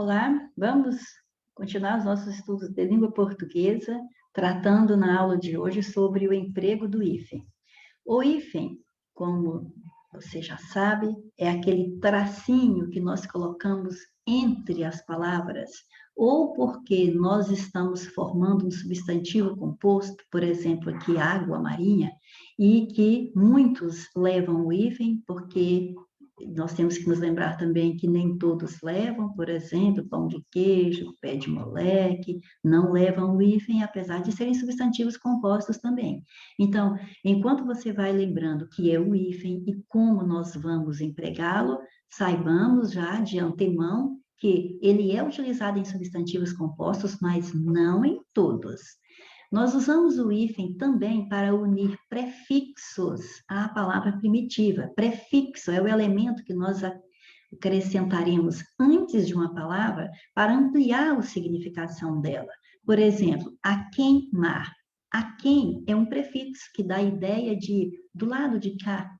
Olá, vamos continuar os nossos estudos de língua portuguesa, tratando na aula de hoje sobre o emprego do hífen. O hífen, como você já sabe, é aquele tracinho que nós colocamos entre as palavras, ou porque nós estamos formando um substantivo composto, por exemplo, aqui água marinha, e que muitos levam o hífen porque nós temos que nos lembrar também que nem todos levam, por exemplo, pão de queijo, pé de moleque, não levam o hífen, apesar de serem substantivos compostos também. Então, enquanto você vai lembrando que é o hífen e como nós vamos empregá-lo, saibamos já de antemão que ele é utilizado em substantivos compostos, mas não em todos. Nós usamos o hífen também para unir prefixos à palavra primitiva. Prefixo é o elemento que nós acrescentaremos antes de uma palavra para ampliar a significação dela. Por exemplo, a queimar. A quem é um prefixo que dá a ideia de do lado de cá,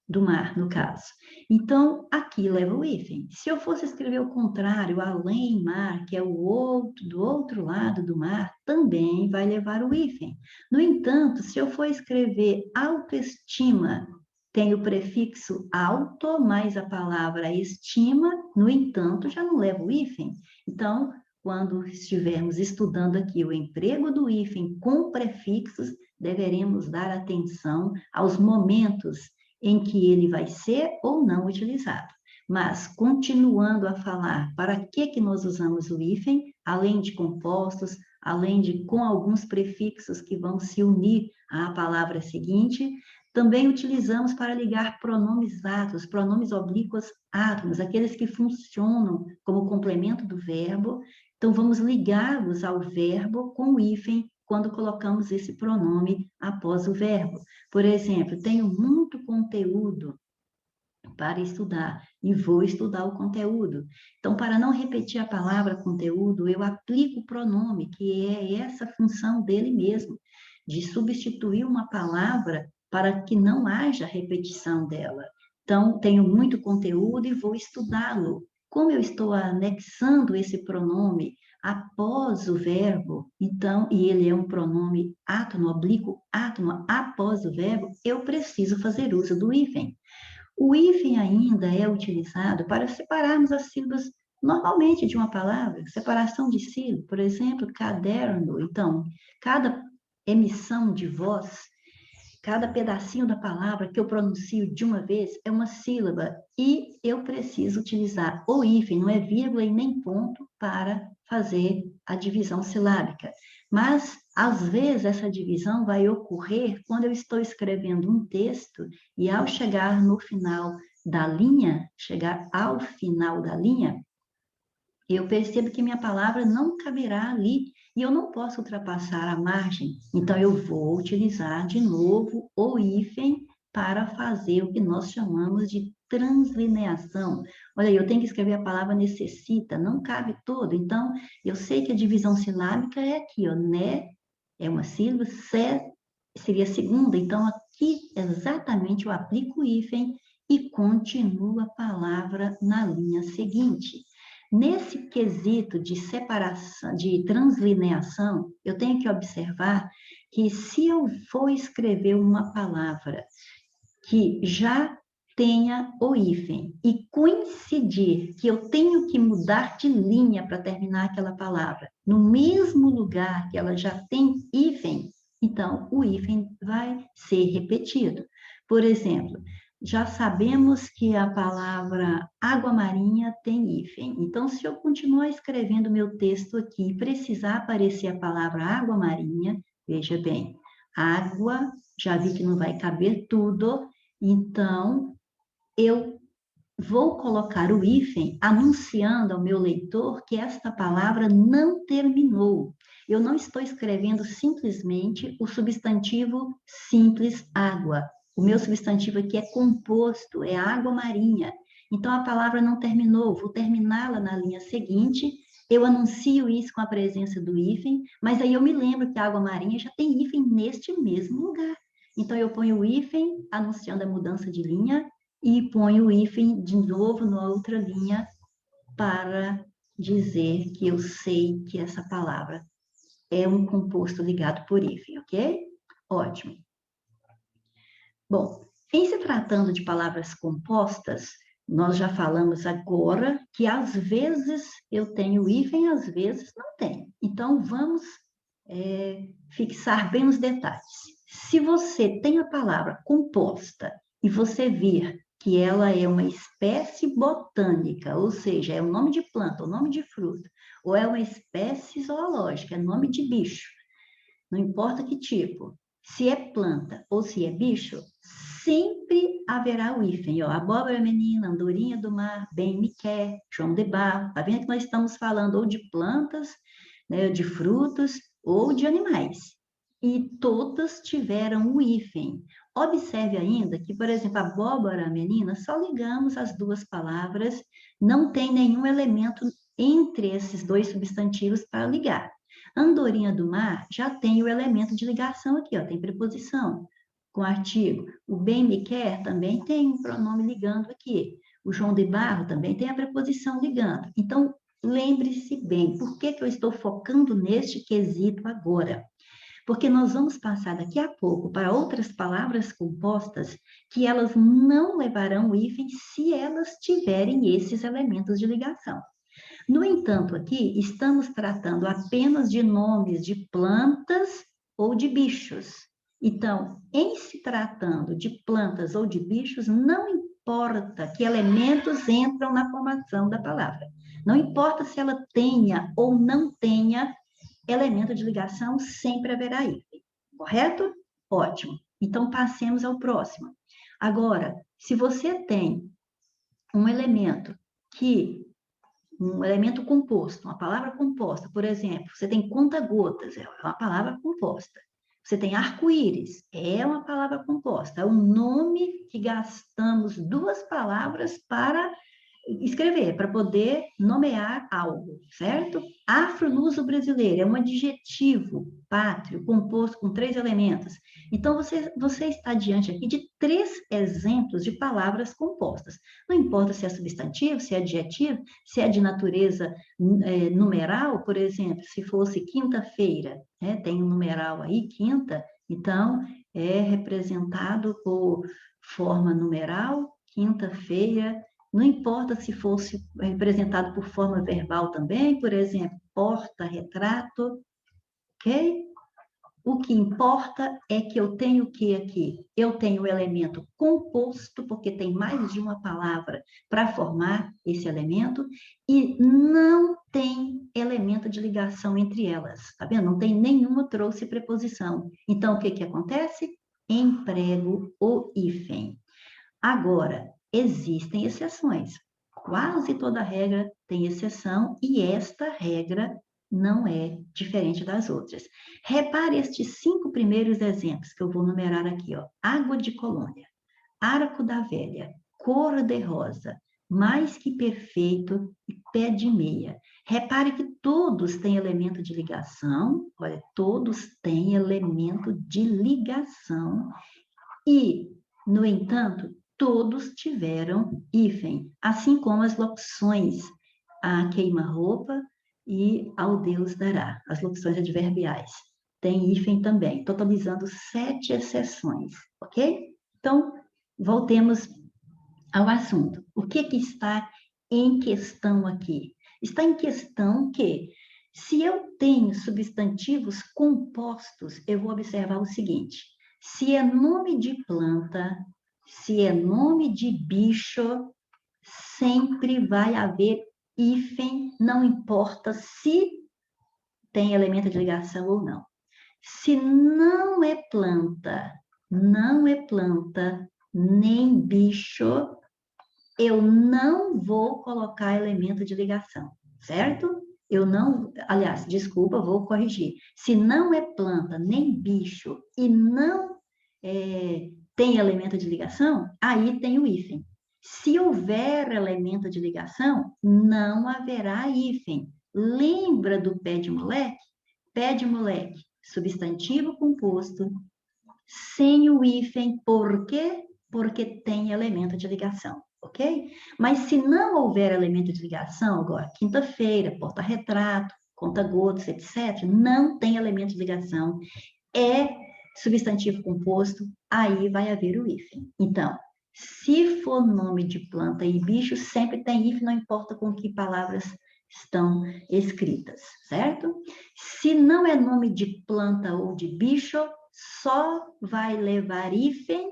do mar, no caso. Então, aqui leva o hífen. Se eu fosse escrever o contrário, além mar, que é o outro, do outro lado do mar, também vai levar o hífen. No entanto, se eu for escrever autoestima, tem o prefixo auto, mais a palavra estima, no entanto, já não leva o hífen. Então, quando estivermos estudando aqui o emprego do hífen com prefixos, deveremos dar atenção aos momentos em que ele vai ser ou não utilizado. Mas, continuando a falar para que nós usamos o hífen, além de compostos, além de com alguns prefixos que vão se unir à palavra seguinte, também utilizamos para ligar pronomes átomos, pronomes oblíquos átomos, aqueles que funcionam como complemento do verbo. Então, vamos ligá-los ao verbo com o hífen quando colocamos esse pronome após o verbo. Por exemplo, tenho muito conteúdo para estudar e vou estudar o conteúdo. Então, para não repetir a palavra conteúdo, eu aplico o pronome, que é essa função dele mesmo, de substituir uma palavra para que não haja repetição dela. Então, tenho muito conteúdo e vou estudá-lo. Como eu estou anexando esse pronome após o verbo, então, e ele é um pronome átono, oblíquo átono, após o verbo, eu preciso fazer uso do hífen. O hífen ainda é utilizado para separarmos as sílabas normalmente de uma palavra, separação de sílabas, por exemplo, caderno. Então, cada emissão de voz, cada pedacinho da palavra que eu pronuncio de uma vez é uma sílaba e eu preciso utilizar o hífen, não é vírgula e nem ponto, para fazer a divisão silábica. Mas, às vezes, essa divisão vai ocorrer quando eu estou escrevendo um texto e, ao chegar no final da linha, chegar ao final da linha, eu percebo que minha palavra não caberá ali e eu não posso ultrapassar a margem. Então, eu vou utilizar de novo o hífen para fazer o que nós chamamos de translineação. Olha, eu tenho que escrever a palavra necessita, não cabe todo. Então, eu sei que a divisão silábica é aqui, ó, né? É uma sílaba, sé seria a segunda. Então, aqui exatamente eu aplico o hífen e continuo a palavra na linha seguinte. Nesse quesito de separação, de translineação, eu tenho que observar que se eu for escrever uma palavra que já tenha o hífen e coincidir que eu tenho que mudar de linha para terminar aquela palavra no mesmo lugar que ela já tem hífen, então o hífen vai ser repetido. Por exemplo, já sabemos que a palavra água marinha tem hífen. Então, se eu continuar escrevendo meu texto aqui e precisar aparecer a palavra água marinha, veja bem, água, já vi que não vai caber tudo, então eu vou colocar o hífen anunciando ao meu leitor que esta palavra não terminou. Eu não estou escrevendo simplesmente o substantivo simples água. O meu substantivo aqui é composto, é água marinha. Então a palavra não terminou, vou terminá-la na linha seguinte. Eu anuncio isso com a presença do hífen, mas aí eu me lembro que a água marinha já tem hífen neste mesmo lugar. Então eu ponho o hífen anunciando a mudança de linha e ponho o hífen de novo na outra linha para dizer que eu sei que essa palavra é um composto ligado por hífen, ok? Ótimo. Bom, em se tratando de palavras compostas, nós já falamos agora que às vezes eu tenho hífen, às vezes não tenho. Então, vamos fixar bem os detalhes. Se você tem a palavra composta e você vir que ela é uma espécie botânica, ou seja, é o nome de planta, o nome de fruta, ou é uma espécie zoológica, é nome de bicho, não importa que tipo, se é planta ou se é bicho, sempre haverá o hífen. Ó, abóbora menina, andorinha do mar, bem me quer, João de Barro. Tá vendo que nós estamos falando ou de plantas, né, de frutos ou de animais. E todas tiveram o hífen. Observe ainda que, por exemplo, abóbora menina, só ligamos as duas palavras, não tem nenhum elemento entre esses dois substantivos para ligar. Andorinha do mar já tem o elemento de ligação aqui, ó, tem preposição com artigo. O bem me quer também tem um pronome ligando aqui. O João de Barro também tem a preposição ligando. Então, lembre-se bem, por que eu estou focando neste quesito agora? Porque nós vamos passar daqui a pouco para outras palavras compostas que elas não levarão o hífen se elas tiverem esses elementos de ligação. No entanto, aqui estamos tratando apenas de nomes de plantas ou de bichos. Então, em se tratando de plantas ou de bichos, não importa que elementos entram na formação da palavra. Não importa se ela tenha ou não tenha elemento de ligação, sempre haverá hífen. Correto? Ótimo. Então, passemos ao próximo. Agora, se você tem um elemento composto, uma palavra composta, por exemplo, você tem conta-gotas, é uma palavra composta. Você tem arco-íris, é uma palavra composta. É um nome que gastamos duas palavras para escrever, para poder nomear algo, certo? Afro-luso-brasileiro é um adjetivo pátrio composto com três elementos. Então, você está diante aqui de três exemplos de palavras compostas. Não importa se é substantivo, se é adjetivo, se é de natureza numeral, por exemplo, se fosse quinta-feira, né? Tem um numeral aí, quinta, então é representado por forma numeral, quinta-feira. Não importa se fosse representado por forma verbal também, por exemplo, porta-retrato, ok? O que importa é que eu tenho o que aqui? Eu tenho o elemento composto, porque tem mais de uma palavra para formar esse elemento, e não tem elemento de ligação entre elas, tá vendo? Não tem nenhuma trouxe preposição. Então, o que acontece? Emprego o hífen. Agora, existem exceções. Quase toda regra tem exceção e esta regra não é diferente das outras. Repare estes 5 primeiros exemplos que eu vou numerar aqui, ó. Água de colônia, arco da velha, cor de rosa, mais que perfeito e pé de meia. Repare que todos têm elemento de ligação, olha, todos têm elemento de ligação e, no entanto, todos tiveram hífen, assim como as locuções a queima-roupa e ao Deus dará, as locuções adverbiais. Tem hífen também, totalizando 7 exceções, ok? Então, voltemos ao assunto. O que está em questão aqui? Está em questão que, se eu tenho substantivos compostos, eu vou observar o seguinte: se é nome de planta, se é nome de bicho, sempre vai haver hífen, não importa se tem elemento de ligação ou não. Se não é planta, nem bicho, eu não vou colocar elemento de ligação, certo? Eu não, aliás, desculpa, vou corrigir. Se não é planta nem bicho e não tem elemento de ligação, aí tem o hífen. Se houver elemento de ligação, não haverá hífen. Lembra do pé de moleque? Pé de moleque, substantivo composto, sem o hífen, por quê? Porque tem elemento de ligação, ok? Mas se não houver elemento de ligação, agora, quinta-feira, porta-retrato, conta-gotas, etc., não tem elemento de ligação, é substantivo composto, aí vai haver o hífen. Então, se for nome de planta e bicho, sempre tem hífen, não importa com que palavras estão escritas, certo? Se não é nome de planta ou de bicho, só vai levar hífen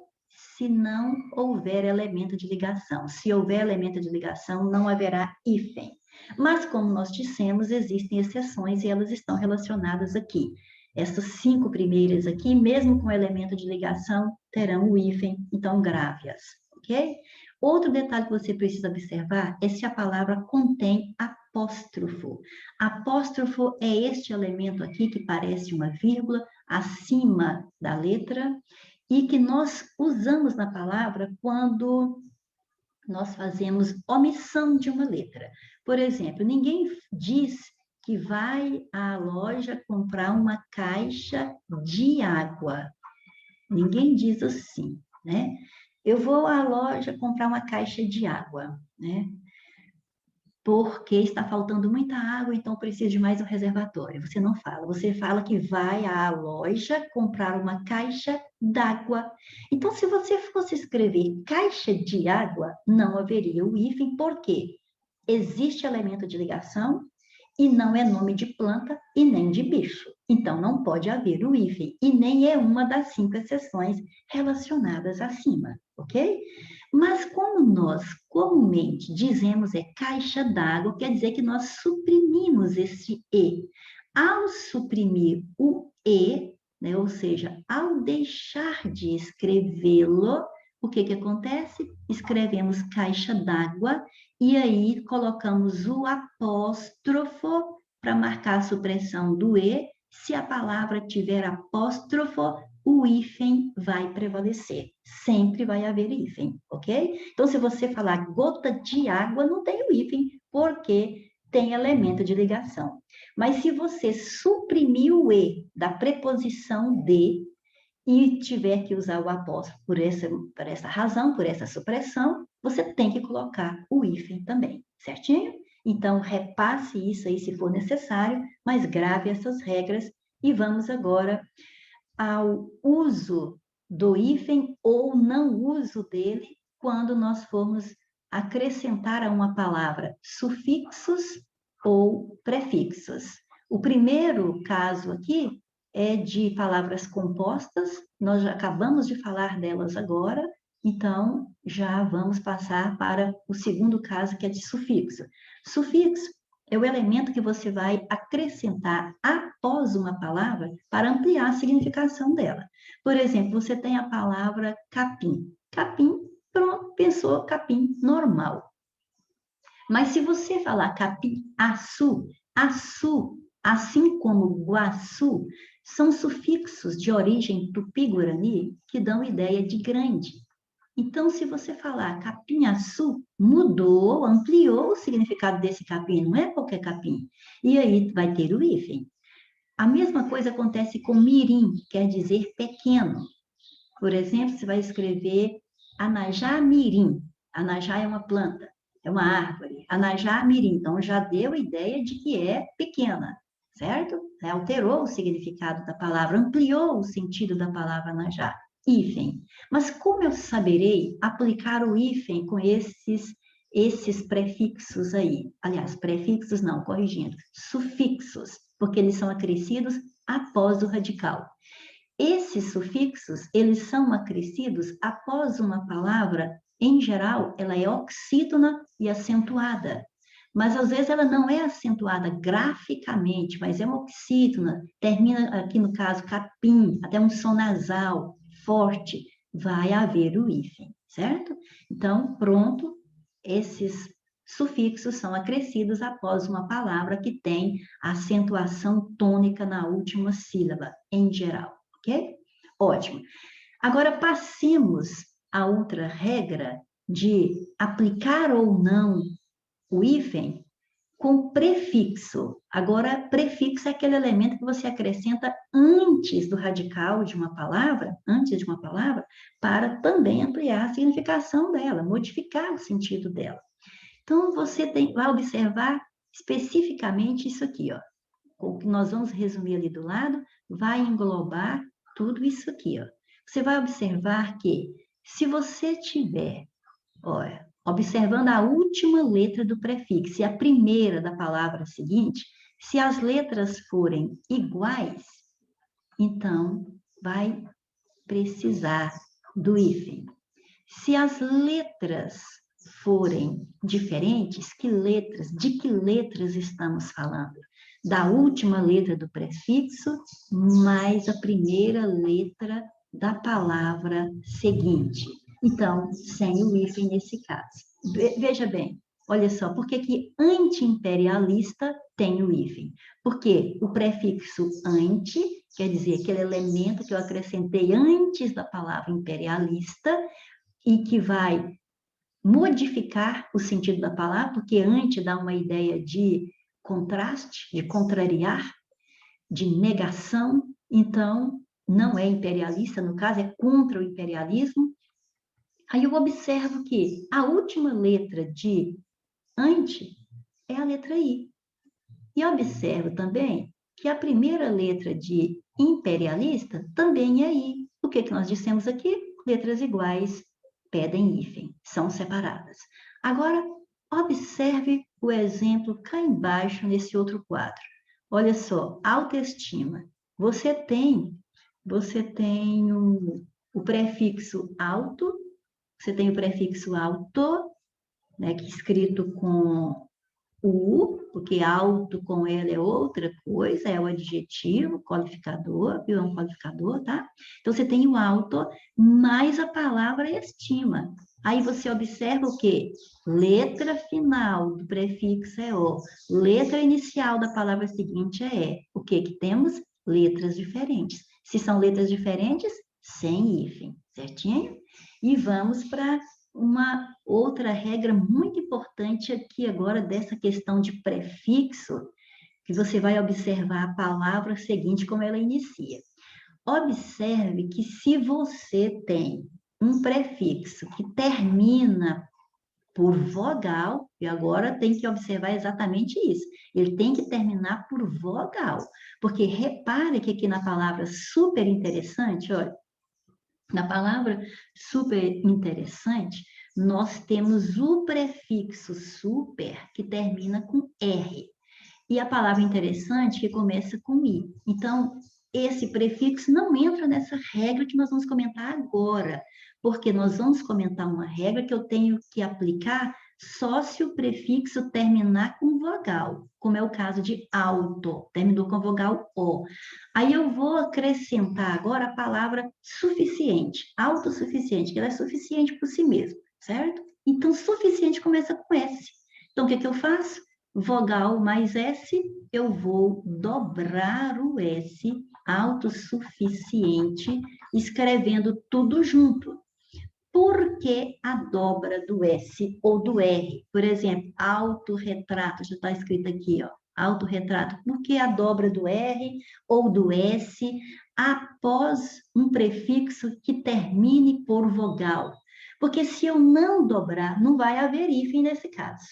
se não houver elemento de ligação. Se houver elemento de ligação, não haverá hífen. Mas, como nós dissemos, existem exceções e elas estão relacionadas aqui. Essas 5 primeiras aqui, mesmo com elemento de ligação, terão o hífen, então grave-as, ok? Outro detalhe que você precisa observar é se a palavra contém apóstrofo. Apóstrofo é este elemento aqui que parece uma vírgula acima da letra e que nós usamos na palavra quando nós fazemos omissão de uma letra. Por exemplo, ninguém diz que vai à loja comprar uma caixa de água. Ninguém diz assim, né? Eu vou à loja comprar uma caixa de água, né? Porque está faltando muita água, então preciso de mais um reservatório. Você não fala, você fala que vai à loja comprar uma caixa d'água. Então, se você fosse escrever caixa de água, não haveria o hífen, porque existe elemento de ligação e não é nome de planta e nem de bicho. Então, não pode haver o hífen, e nem é uma das 5 exceções relacionadas acima, ok? Mas como nós comumente dizemos é caixa d'água, quer dizer que nós suprimimos esse E. Ao suprimir o E, né, ou seja, ao deixar de escrevê-lo, o que que acontece? Escrevemos caixa d'água e aí colocamos o apóstrofo para marcar a supressão do E. Se a palavra tiver apóstrofo, o hífen vai prevalecer. Sempre vai haver hífen, ok? Então, se você falar gota de água, não tem o hífen, porque tem elemento de ligação. Mas se você suprimir o E da preposição de e tiver que usar o apóstrofo por essa razão, por essa supressão, você tem que colocar o hífen também, certinho? Então, repasse isso aí se for necessário, mas grave essas regras e vamos agora ao uso do hífen ou não uso dele quando nós formos acrescentar a uma palavra sufixos ou prefixos. O primeiro caso aqui é de palavras compostas, nós já acabamos de falar delas agora, então já vamos passar para o segundo caso, que é de sufixo. Sufixo é o elemento que você vai acrescentar após uma palavra para ampliar a significação dela. Por exemplo, você tem a palavra capim. Capim, pronto, pensou capim normal. Mas se você falar capim-açu, açu, assim como guaçu, são sufixos de origem tupi-guarani que dão ideia de grande. Então, se você falar capim-açu, mudou, ampliou o significado desse capim, não é qualquer capim. E aí vai ter o hífen. A mesma coisa acontece com mirim, quer dizer pequeno. Por exemplo, você vai escrever anajá mirim. Anajá é uma planta, é uma árvore. Anajá mirim, então já deu a ideia de que é pequena, certo? Alterou o significado da palavra, ampliou o sentido da palavra anajá. Hífen. Mas como eu saberei aplicar o hífen com esses prefixos aí? Aliás, prefixos não, corrigindo, sufixos, porque eles são acrescidos após o radical. Esses sufixos, eles são acrescidos após uma palavra, em geral, ela é oxítona e acentuada. Mas, às vezes, ela não é acentuada graficamente, mas é uma oxítona, termina aqui no caso capim, até um som nasal forte, vai haver o hífen, certo? Então, pronto, esses sufixos são acrescidos após uma palavra que tem acentuação tônica na última sílaba, em geral, ok? Ótimo. Agora, passemos a outra regra de aplicar ou não o hífen com prefixo. Agora, prefixo é aquele elemento que você acrescenta antes do radical de uma palavra, para também ampliar a significação dela, modificar o sentido dela. Então, você vai observar especificamente isso aqui, ó. O que nós vamos resumir ali do lado vai englobar tudo isso aqui, ó. Você vai observar que, se você tiver, olha, observando a última letra do prefixo e a primeira da palavra seguinte, se as letras forem iguais, então vai precisar do hífen. Se as letras forem diferentes, de que letras estamos falando? Da última letra do prefixo mais a primeira letra da palavra seguinte. Então, sem o hífen nesse caso. Veja bem, olha só, por que anti-imperialista tem o hífen? Porque o prefixo anti, quer dizer, aquele elemento que eu acrescentei antes da palavra imperialista e que vai modificar o sentido da palavra, porque anti dá uma ideia de contraste, de contrariar, de negação, então não é imperialista, no caso é contra o imperialismo. Aí eu observo que a última letra de anti é a letra I. E observo também que a primeira letra de imperialista também é I. O que nós dissemos aqui? Letras iguais pedem hífen, são separadas. Agora, observe o exemplo cá embaixo nesse outro quadro. Olha só, autoestima. Você tem o prefixo auto, né, que é escrito com o, porque alto com ela é outra coisa, é o adjetivo, qualificador, viu? É um qualificador, tá? Então, você tem o alto mais a palavra estima. Aí você observa o quê? Letra final do prefixo é o. Letra inicial da palavra seguinte é e. O que que temos? Letras diferentes. Se são letras diferentes, sem hífen, certinho? E vamos para uma outra regra muito importante aqui agora dessa questão de prefixo, que você vai observar a palavra seguinte como ela inicia. Observe que se você tem um prefixo que termina por vogal, e agora tem que observar exatamente isso, ele tem que terminar por vogal, porque repare que aqui na palavra super interessante, olha, na palavra super interessante, nós temos o prefixo super, que termina com R, e a palavra interessante, que começa com I. Então, esse prefixo não entra nessa regra que nós vamos comentar agora, porque nós vamos comentar uma regra que eu tenho que aplicar só se o prefixo terminar com vogal, como é o caso de auto, terminou com vogal O. Aí eu vou acrescentar agora a palavra suficiente, autossuficiente, que ela é suficiente por si mesma, certo? Então, suficiente começa com S. Então, o que eu faço? Vogal mais S, eu vou dobrar o S, autossuficiente, escrevendo tudo junto. Por que a dobra do S ou do R? Por exemplo, autorretrato, já está escrito aqui, ó, autorretrato. Por que a dobra do R ou do S após um prefixo que termine por vogal? Porque se eu não dobrar, não vai haver hífen nesse caso,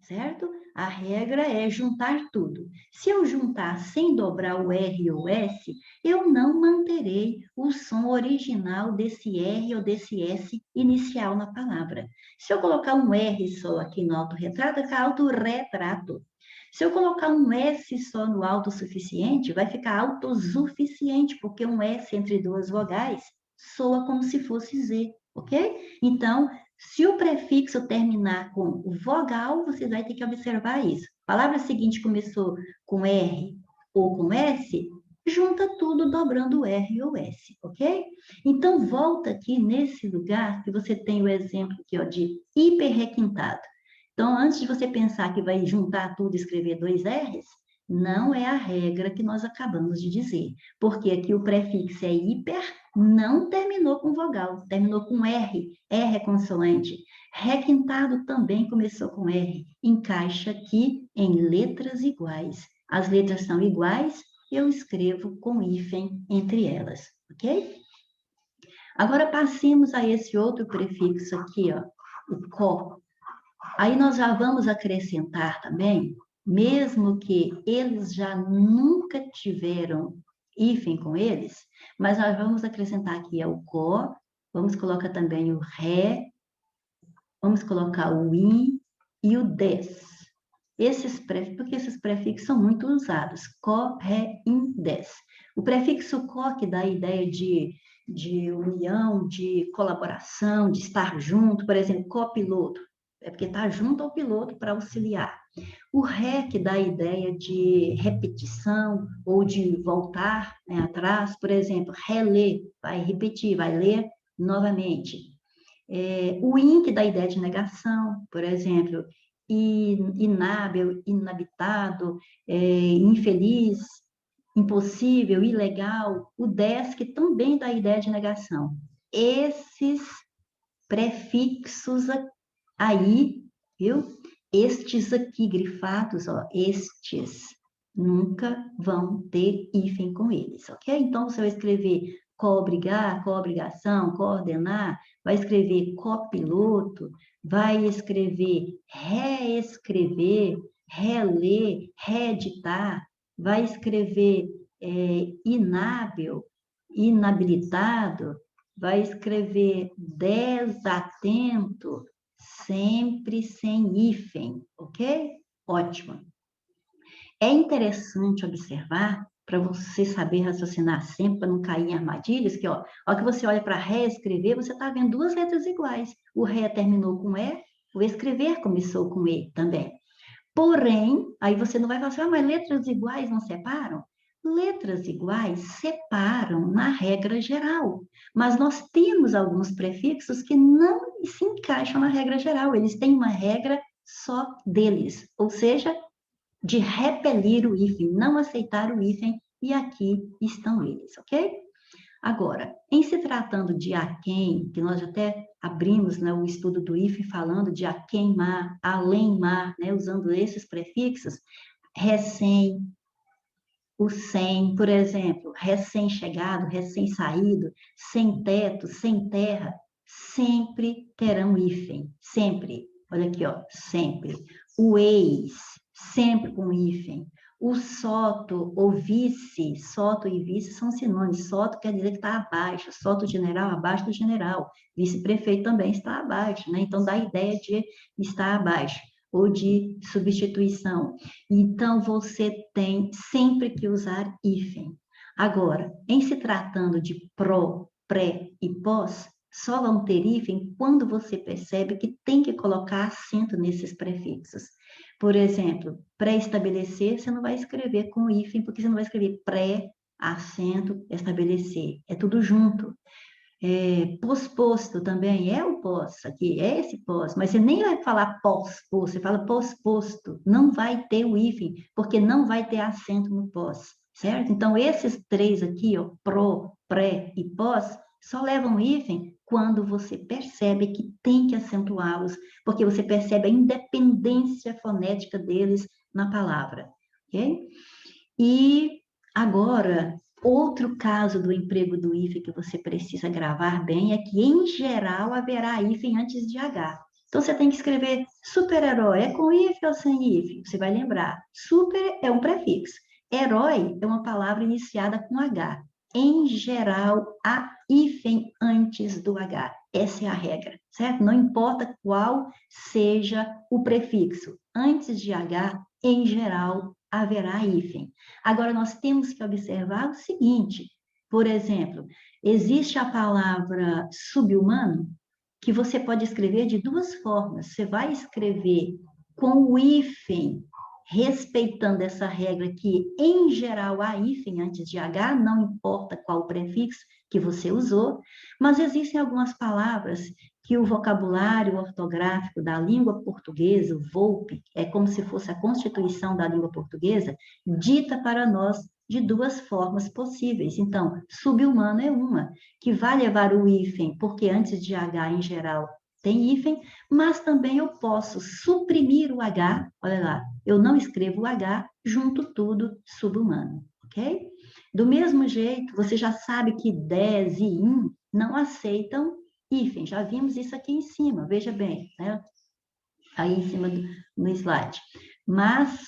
certo? A regra é juntar tudo. Se eu juntar sem dobrar o R ou S, eu não manterei o som original desse R ou desse S inicial na palavra. Se eu colocar um R só aqui no autorretrato, fica autorretrato. Se eu colocar um S só no autossuficiente, vai ficar autossuficiente, porque um S entre duas vogais soa como se fosse Z, ok? Então, se o prefixo terminar com vogal, você vai ter que observar isso. A palavra seguinte começou com R ou com S, junta tudo dobrando o R ou S, ok? Então, volta aqui nesse lugar que você tem o exemplo aqui, ó, de hiperrequintado. Então, antes de você pensar que vai juntar tudo e escrever dois R's, Não é a regra que nós acabamos de dizer, porque aqui o prefixo é hiper, não terminou com vogal, terminou com R, R é consoante. Requintado também começou com R, encaixa aqui em letras iguais. As letras são iguais, eu escrevo com hífen entre elas, ok? Agora passemos a esse outro prefixo aqui, ó, o có. Aí nós já vamos acrescentar também, mesmo que eles já nunca tiveram hífen com eles, mas nós vamos acrescentar aqui o có, vamos colocar também o ré, vamos colocar o in e o des. Porque esses prefixos são muito usados, có, ré, in, des. O prefixo có, que dá a ideia de união, de colaboração, de estar junto, por exemplo, copiloto, é porque está junto ao piloto para auxiliar. O ré, que dá a ideia de repetição ou de voltar, né, atrás, por exemplo, relê, vai repetir, vai ler novamente. O in, que dá a ideia de negação, por exemplo, inábil, inabitado, infeliz, impossível, ilegal. O des, que também dá a ideia de negação. Esses prefixos aí, viu? Estes aqui grifados, ó, estes, nunca vão ter hífen com eles, ok? Então, você vai escrever co-obrigar, co-obrigação, coordenar, vai escrever copiloto, vai escrever reescrever, reler, reeditar, vai escrever inábil, inabilitado, vai escrever desatento, sempre sem hífen, ok? Ótimo. É interessante observar, para você saber raciocinar sempre, para não cair em armadilhas, que, ó, que você olha para reescrever, você está vendo duas letras iguais. O ré terminou com E, o escrever começou com E também. Porém, aí você não vai falar assim, mas letras iguais não separam? Letras iguais separam na regra geral, mas nós temos alguns prefixos que não se encaixam na regra geral, eles têm uma regra só deles, ou seja, de repelir o hífen, não aceitar o hífen, e aqui estão eles, ok? Agora, em se tratando de a quem, que nós até abrimos, né, o estudo do hífen falando de a queimar, além-mar, né, usando esses prefixos, recém, o sem, por exemplo, recém-chegado, recém-saído, sem teto, sem terra, sempre terão hífen, sempre. Olha aqui, ó, sempre. O ex, sempre com hífen. O soto ou vice, soto e vice são sinônimos. Soto quer dizer que está abaixo, soto general abaixo do general. Vice-prefeito também está abaixo, né? Então dá a ideia de estar abaixo ou de substituição. Então, você tem sempre que usar hífen. Agora, em se tratando de pró, pré e pós, só vão ter hífen quando você percebe que tem que colocar acento nesses prefixos. Por exemplo, pré-estabelecer, você não vai escrever com hífen, porque você não vai escrever pré, acento, estabelecer. É tudo junto. Posposto também é o pós, aqui é esse pós, mas você nem vai falar pós-posto, você fala posposto, não vai ter o hífen, porque não vai ter acento no pós, certo? Então, esses três aqui, ó, pró, pré e pós, só levam hífen quando você percebe que tem que acentuá-los, porque você percebe a independência fonética deles na palavra, ok? E agora, outro caso do emprego do hífen que você precisa gravar bem é que, em geral, haverá hífen antes de H. Então, você tem que escrever super-herói. É com hífen ou sem hífen? Você vai lembrar. Super é um prefixo. Herói é uma palavra iniciada com H. Em geral, há hífen antes do H. Essa é a regra, certo? Não importa qual seja o prefixo. Antes de H, em geral, haverá hífen. Agora, nós temos que observar o seguinte, por exemplo, existe a palavra subhumano, que você pode escrever de duas formas. Você vai escrever com o hífen, respeitando essa regra que, em geral, há hífen antes de H, não importa qual prefixo que você usou, mas existem algumas palavras que o vocabulário ortográfico da língua portuguesa, o VOLPE, é como se fosse a constituição da língua portuguesa, dita para nós de duas formas possíveis. Então, subhumano é uma, que vai levar o hífen, porque antes de H, em geral, tem hífen, mas também eu posso suprimir o H, olha lá, eu não escrevo o H, junto tudo subhumano, ok? Do mesmo jeito, você já sabe que 10 e in não aceitam hífen, já vimos isso aqui em cima, veja bem, né? Aí em cima no slide. Mas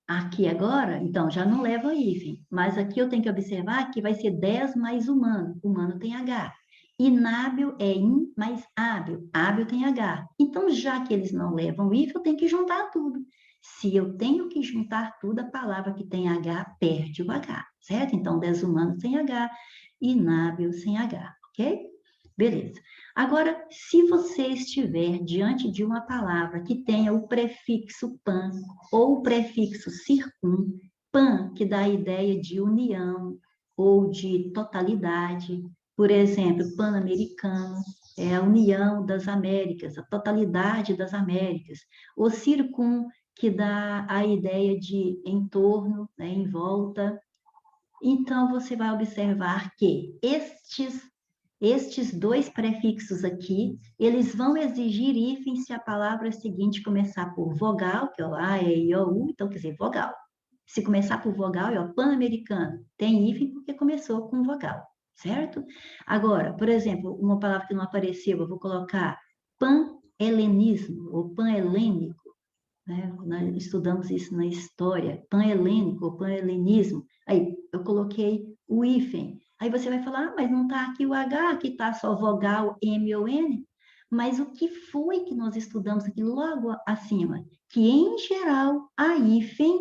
aqui agora, então, já não leva hífen, mas aqui eu tenho que observar que vai ser 10 mais humano, humano tem H. Inábil é in mais hábil, hábil tem H. Então, já que eles não levam hífen, eu tenho que juntar tudo. Se eu tenho que juntar tudo, a palavra que tem H perde o H, certo? Então, desumano sem H, inábil sem H, ok? Beleza. Agora, se você estiver diante de uma palavra que tenha o prefixo pan ou o prefixo circum, pan, que dá a ideia de união ou de totalidade, por exemplo, pan-americano, é a união das Américas, a totalidade das Américas, o circum, que dá a ideia de entorno, né, em volta. Então, você vai observar que estes dois prefixos aqui, eles vão exigir hífen se a palavra seguinte começar por vogal, que é o A, E, I, O, U, então quer dizer vogal. Se começar por vogal, é o pan-americano, tem hífen porque começou com vogal, certo? Agora, por exemplo, uma palavra que não apareceu, eu vou colocar pan-helenismo ou pan-helênico, né? Nós estudamos isso na história, pan-helênico ou pan-helenismo. Aí eu coloquei o hífen. Aí você vai falar, ah, mas não está aqui o H, aqui está só vogal M ou N. Mas o que foi que nós estudamos aqui logo acima? Que, em geral, a hífen,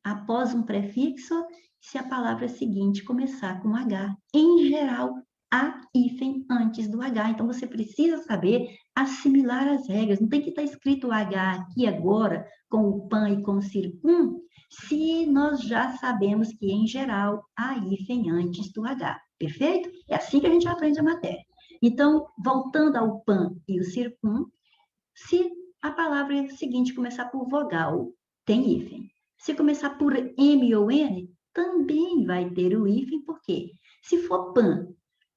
após um prefixo, se a palavra seguinte começar com H. Em geral, há hífen antes do H. Então, você precisa saber assimilar as regras. Não tem que estar escrito H aqui agora, com o pan e com o circum, se nós já sabemos que, em geral, há hífen antes do H. Perfeito? É assim que a gente aprende a matéria. Então, voltando ao pan e o circum, se a palavra seguinte começar por vogal, tem hífen. Se começar por M ou N, também vai ter o hífen, por quê? Se for pan,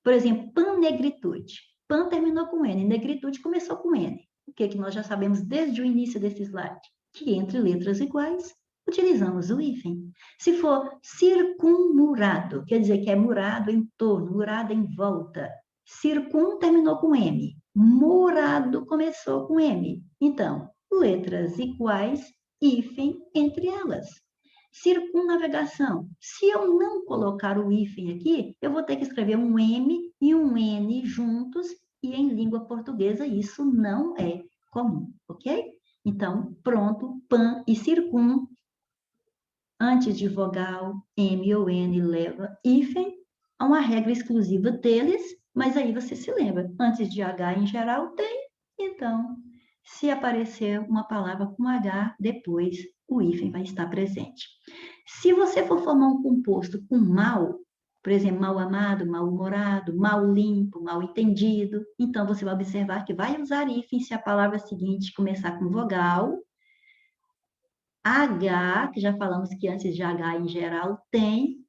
por exemplo, pan-negritude. Pan terminou com N, negritude começou com N. O que nós já sabemos desde o início desse slide? Que entre letras iguais, utilizamos o hífen. Se for circunmurado, quer dizer que é murado em torno, murado em volta. Circum terminou com M. Murado começou com M. Então, letras iguais, hífen entre elas. Circunnavegação. Se eu não colocar o hífen aqui, eu vou ter que escrever um M e um N juntos, e em língua portuguesa isso não é comum, ok? Então, pronto, pan e circum, antes de vogal, M ou N leva hífen, há uma regra exclusiva deles, mas aí você se lembra, antes de H em geral tem, então, se aparecer uma palavra com H, depois o hífen vai estar presente. Se você for formar um composto com mal, por exemplo, mal amado, mal humorado, mal limpo, mal entendido, então você vai observar que vai usar hífen se a palavra seguinte começar com vogal, H, que já falamos que antes de H em geral tem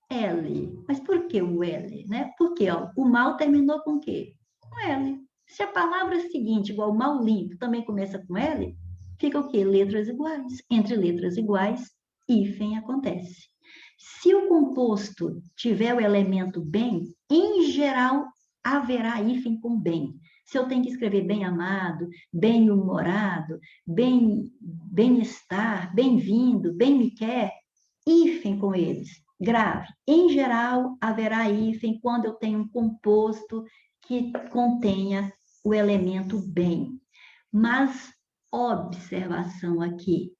L. Mas por que o L, né? Porque ó, o mal terminou com o quê? Com L. Se a palavra seguinte, igual mal limpo, também começa com L, fica o quê? Letras iguais. Entre letras iguais, hífen acontece. Se o composto tiver o elemento bem, em geral, haverá hífen com bem. Se eu tenho que escrever bem-amado, bem-humorado, bem-estar, bem-vindo, bem-me-quer, hífen com eles. Grave. Em geral, haverá hífen quando eu tenho um composto que contenha o elemento bem. Mas, observação aqui,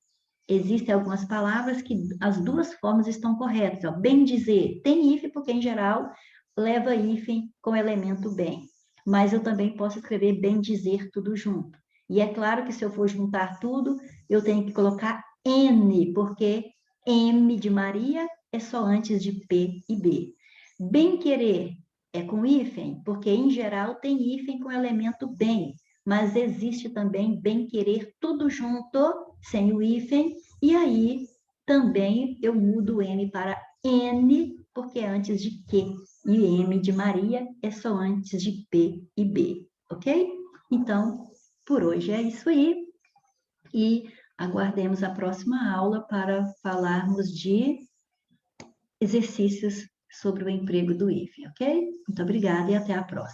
existem algumas palavras que as duas formas estão corretas. Ó. Bem dizer, tem hífen porque, em geral, leva hífen com elemento bem. Mas eu também posso escrever bem dizer tudo junto. E é claro que se eu for juntar tudo, eu tenho que colocar N, porque M de Maria é só antes de P e B. Bem querer, é com hífen, porque em geral tem hífen com elemento bem, mas existe também bem querer tudo junto, sem o hífen, e aí também eu mudo o N para N, porque é antes de Q, e M de Maria é só antes de P e B, ok? Então, por hoje é isso aí, e aguardemos a próxima aula para falarmos de exercícios sobre o emprego do hífen, ok? Muito obrigada e até a próxima.